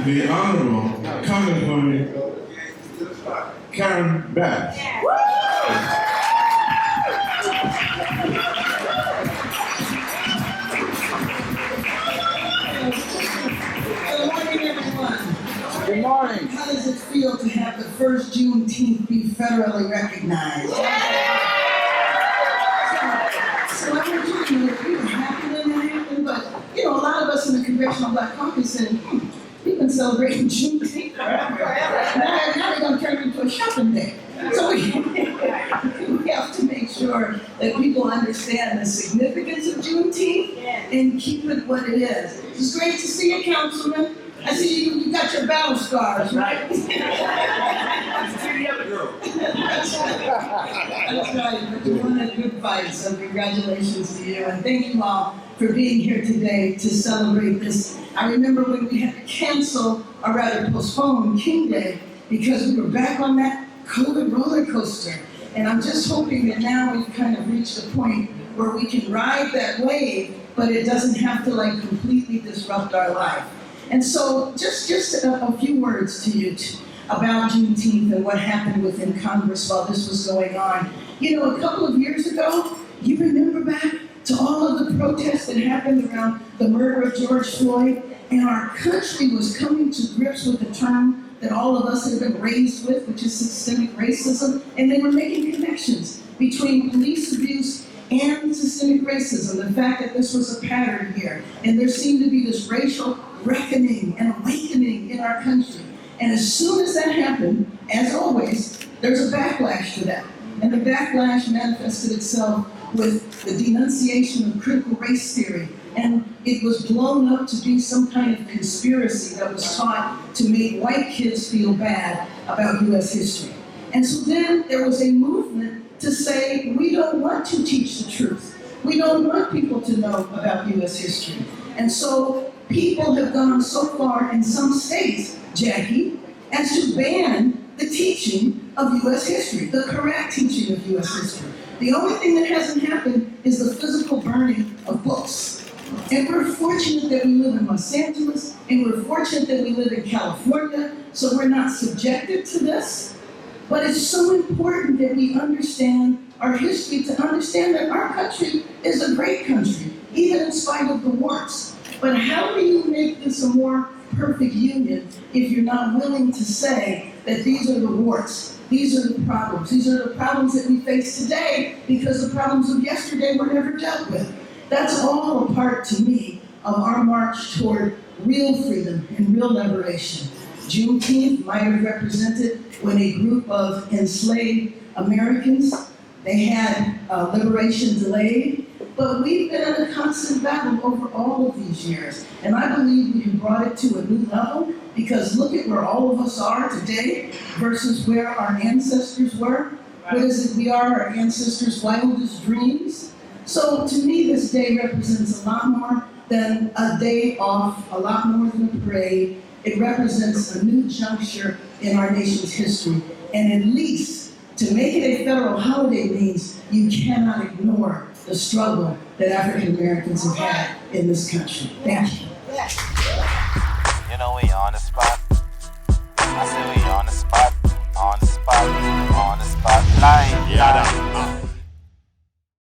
the Honorable Congresswoman Karen Bass. Good morning, everyone. Good morning. How does it feel to have the first Juneteenth be federally recognized? So I want you to know that we were happy when that happened, but a lot of us in the Congressional Black Caucus said, we've been celebrating Juneteenth forever. Now they're going to turn it into a shopping day. So we have to make sure that people understand the significance of Juneteenth and keep it what it is. It's great to see you, Councilman. I see you got your battle scars, right? See the other girl. That's right, but you won a good fight, so congratulations to you. And thank you all for being here today to celebrate this. I remember when we had to cancel, or rather postpone, King Day because we were back on that COVID roller coaster. And I'm just hoping that now we've kind of reached a point where we can ride that wave, but it doesn't have to completely disrupt our life. And so just a few words to you about Juneteenth and what happened within Congress while this was going on. A couple of years ago, you remember back to all of the protests that happened around the murder of George Floyd, and our country was coming to grips with the term that all of us have been raised with, which is systemic racism, and they were making connections between police abuse and systemic racism, the fact that this was a pattern here, and there seemed to be this racial reckoning and awakening in our country. And as soon as that happened, as always, there's a backlash to that. And the backlash manifested itself with the denunciation of critical race theory. And it was blown up to be some kind of conspiracy that was taught to make white kids feel bad about U.S. history. And so then there was a movement to say, we don't want to teach the truth. We don't want people to know about U.S. history. And so people have gone so far in some states, Jackie, as to ban the teaching of U.S. history, the correct teaching of U.S. history. The only thing that hasn't happened is the physical burning of books. And we're fortunate that we live in Los Angeles, and we're fortunate that we live in California, so we're not subjected to this. But it's so important that we understand our history, to understand that our country is a great country, even in spite of the warts. But how do you make this a more perfect union if you're not willing to say that these are the warts, these are the problems that we face today because the problems of yesterday were never dealt with? That's all a part, to me, of our march toward real freedom and real liberation. Juneteenth might have represented when a group of enslaved Americans, they had liberation delayed, but we've been in a constant battle over all of these years. And I believe we have brought it to a new level because look at where all of us are today versus where our ancestors were. What is it? We are our ancestors' wildest dreams. So to me, this day represents a lot more than a day off, a lot more than a parade. It represents a new juncture in our nation's history. And at least to make it a federal holiday means you cannot ignore the struggle that African Americans have had in this country. Thank you. We on the spot. I said we on the spot, on the spot, on the spotlight. Yeah,